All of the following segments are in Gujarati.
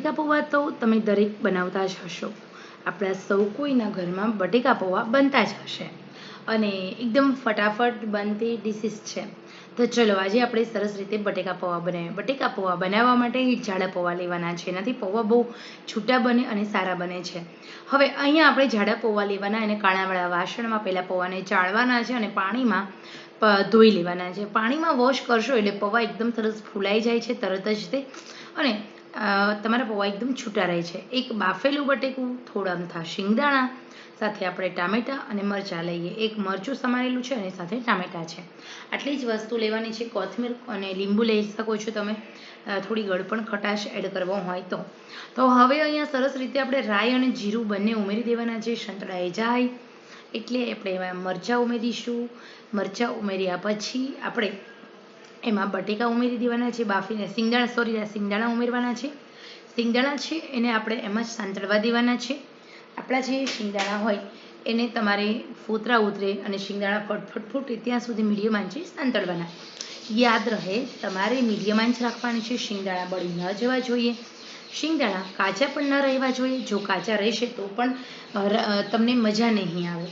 બટેકા પૌવા તો તમે દરેક બનાવતા જ હશો. આપણા સૌ કોઈના ઘરમાં બટેકા પૌવા બનતા જ હશે અને એકદમ ફટાફટ બનતી ડિશિસ છે. તો ચલો આજે આપણે સરસ રીતે બટેકા પૌવા બનાવીએ. બટેકા પૌવા બનાવવા માટે જાડા પૌવા લેવાના છે. એનાથી પૌવા બહુ છૂટા બને અને સારા બને છે. હવે અહીંયા આપણે જાડા પૌવા લેવાના અને કાણાવાળા વાસણમાં પહેલાં પૌવાને ચાળવાના છે અને પાણીમાં ધોઈ લેવાના છે. પાણીમાં વોશ કરશો એટલે પૌવા એકદમ સરસ ફૂલાઈ જાય છે તરત જ તે અને તમારા પૌવા એકદમ છૂટા રહે છે. એક બાફેલું બટેકું, થોડા અમથા શિંગદાણા, સાથે આપણે ટામેટાં અને મરચાં લઈએ. એક મરચું સમારેલું છે અને સાથે ટામેટાં છે. આટલી જ વસ્તુ લેવાની છે. કોથમીર અને લીંબુ લઈ શકો છો તમે, થોડી ગળપણ ખટાશ એડ કરવો હોય તો હવે અહીંયા સરસ રીતે આપણે રાઈ અને જીરું બંને ઉમેરી દેવાના છે. સંતળાઈ જાય એટલે આપણે એમાં મરચાં ઉમેરીશું. મરચાં ઉમેર્યા પછી આપણે એમાં બટેકા ઉમેરી દેવાના છે. બાફીને સિંગદાણા ઉમેરવાના છે. સિંગદાણા છે એને આપણે એમાં જ સાંતળવા દેવાના છે. આપણા જે શિંગદાણા હોય એને તમારે ફોતરા ઉતરે અને શિંગદાણા ફટફટ ફૂટે ત્યાં સુધી મીડિયમ આંચે સાંતળવાના. યાદ રહે તમારે મીડિયમ આંચ રાખવાની છે. શિંગદાણા બળી ન જવા જોઈએ. શિંગદાણા કાચા પણ ન રહેવા જોઈએ. જો કાચા રહેશે તો પણ તમને મજા નહીં આવે.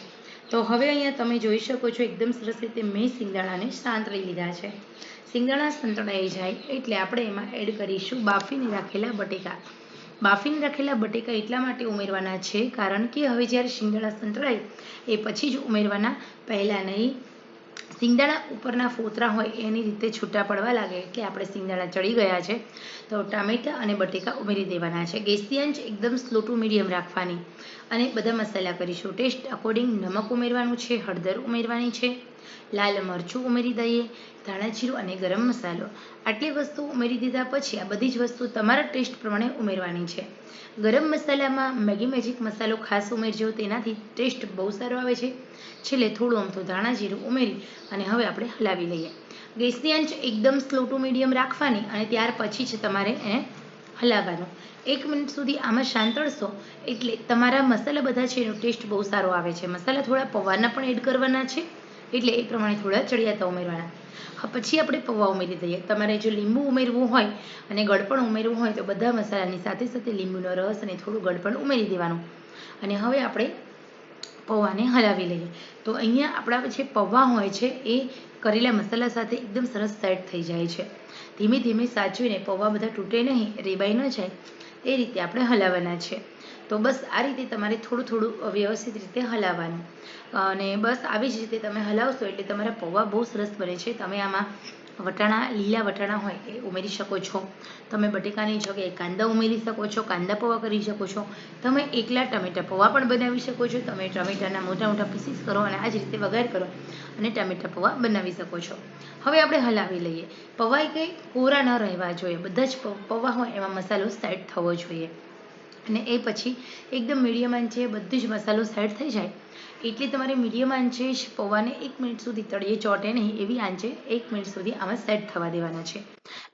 તો હવે અહીંયા તમે જોઈ શકો છો એકદમ સરસ રીતે મેં શિંગદાણાને સાંતળી લીધા છે. શિંગદાણા સંતળાઈ જાય એટલે આપણે એમાં એડ કરીશું બાફીને રાખેલા બટેકા. બાફીને રાખેલા બટેકા એટલા માટે ઉમેરવાના છે કારણ કે હવે જ્યારે શિંગદાણા સંતળાય એ પછી જ ઉમેરવાના, પહેલાં નહીં. શિંગદાણા ઉપરના ફોતરા હોય એની રીતે છૂટા પડવા લાગે એટલે આપણે શિંગદાણા ચડી ગયા છે તો ટામેટાં અને બટેકા ઉમેરી દેવાના છે. ગેસની આંચ એકદમ સ્લો ટુ મીડિયમ રાખવાની અને બધા મસાલા કરીશું. ટેસ્ટ અકોર્ડિંગ નમક ઉમેરવાનું છે, હળદર ઉમેરવાની છે, લાલ મરચું ઉમેરી દઈએ, ધાણા જીરું અને ગરમ મસાલો. આટલી વસ્તુ ઉમેરી દીધા પછી આ બધી જ વસ્તુ તમારા ટેસ્ટ પ્રમાણે ઉમેરવાની છે. ગરમ મસાલામાં મેગી મેજિક મસાલો ખાસ ઉમેરજો, તેનાથી ટેસ્ટ બહુ સારો આવે છે. છેલ્લે થોડું અમથું ધાણા જીરું ઉમેરી અને હવે આપણે હલાવી લઈએ. ગેસની આંચ એકદમ સ્લો ટુ મીડિયમ રાખવાની અને ત્યાર પછી જ તમારે એને હલાવવાનું. 1 મિનિટ સુધી આમાં સાંતળશો એટલે તમારા મસાલા બધા છે એનો ટેસ્ટ બહુ સારો આવે છે. મસાલા થોડા પૌવાના પણ એડ કરવાના છે એટલે એ પ્રમાણે થોડા ચડિયાતા ઉમેરવાના. પછી આપણે પૌવા ઉમેરી દઈએ. તમારે જો લીંબુ ઉમેરવું હોય અને ગળપણ ઉમેરવું હોય તો બધા મસાલાની સાથે સાથે લીંબુનો રસ અને થોડું ગળપણ ઉમેરી દેવાનું અને હવે આપણે પૌવાને હલાવી લઈએ. તો અહીંયા આપણા જે પૌવા હોય છે એ કરેલા મસાલા સાથે એકદમ સરસ સેટ થઈ જાય છે. ધીમે ધીમે સાચવીને પૌવા બધા તૂટે નહીં, રેબાઈ ન જાય એ રીતે આપણે હલાવવાના છે. તો બસ આ રીતે તમારે થોડું થોડું વ્યવસ્થિત રીતે હલાવવાનું અને બસ આવી જ રીતે તમે હલાવશો એટલે તમારા પૌવા બહુ સરસ બને છે. તમે આમાં લીલા વટાણા હોય એ ઉમેરી શકો છો. તમે બટેકાની જગ્યાએ કાંદા ઉમેરી શકો છો, કાંદા પૌવા કરી શકો છો. તમે એકલા ટમેટા પૌવા પણ બનાવી શકો છો. તમે ટમેટાના મોટા મોટા પીસીસ કરો અને આ જ રીતે વઘાર કરો અને ટમેટા પૌવા બનાવી શકો છો. હવે આપણે હલાવી લઈએ. પૌવા કંઈ કોરા ન રહેવા જોઈએ. બધા જ પૌવા હોય એમાં મસાલો સેટ થવો જોઈએ અને એ પછી એકદમ મીડિયમ આંચે બધું જ મસાલો સેટ થઈ જાય એટલે તમારે મીડિયમ આંચે જ પૌવાને 1 મિનિટ સુધી તળીએ ચોટે નહીં એવી આંચે 1 મિનિટ સુધી આમાં સેટ થવા દેવાના છે.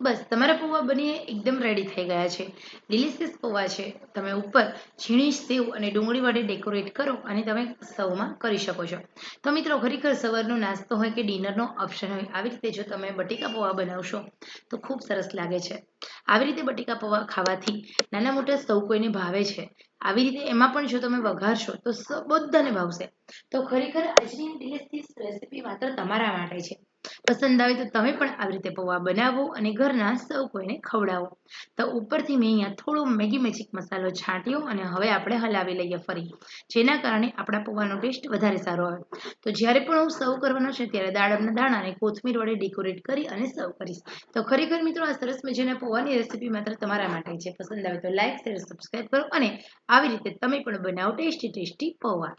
બસ તમારા પૌવા બનીને એકદમ રેડી થઈ ગયા છે. ડિલિશિયસ પૌવા છે. તમે ઉપર ઝીણી સેવ અને ડુંગળી વડે ડેકોરેટ કરો અને તમે સર્વમાં કરી શકો છો. તો મિત્રો ખરેખર સવારનો નાસ્તો હોય કે ડિનરનો ઓપ્શન હોય આવી રીતે જો તમે બટેકા પૌવા બનાવશો તો ખૂબ સરસ લાગે છે. આવી રીતે બટેકા પૌવા ખાવાથી નાના મોટા સૌ કોઈને ભાવે છે. આવી રીતે એમાં પણ જો તમે વઘારશો તો બધાને ભાવશે. તો ખરેખર આજની ડિલિશિયસ રેસીપી માત્ર તમારા માટે છે. પસંદ આવે તો તમે પણ આવી રીતે પૌવા બનાવો અને ઘરના સૌ કોઈને ખવડાવો. તો ઉપરથી મેં અહીંયા થોડો મેગી મેજિક મસાલો છાંટ્યો અને હવે આપણે હલાવી લઈએ ફરી, જેના કારણે આપણા પૌવાનો ટેસ્ટ વધારે સારો આવે. તો જ્યારે પણ હું સર્વ કરવાનો છે ત્યારે દાડમના દાણા અને કોથમીર વડે ડેકોરેટ કરી અને સર્વ કરીશ. તો ખરેખર મિત્રો આ સરસ મજાના પૌવાની રેસીપી માત્ર તમારા માટે છે. પસંદ આવે તો લાઈક, શેર, સબસ્ક્રાઈબ કરો અને આવી રીતે તમે પણ બનાવો ટેસ્ટી પૌવા.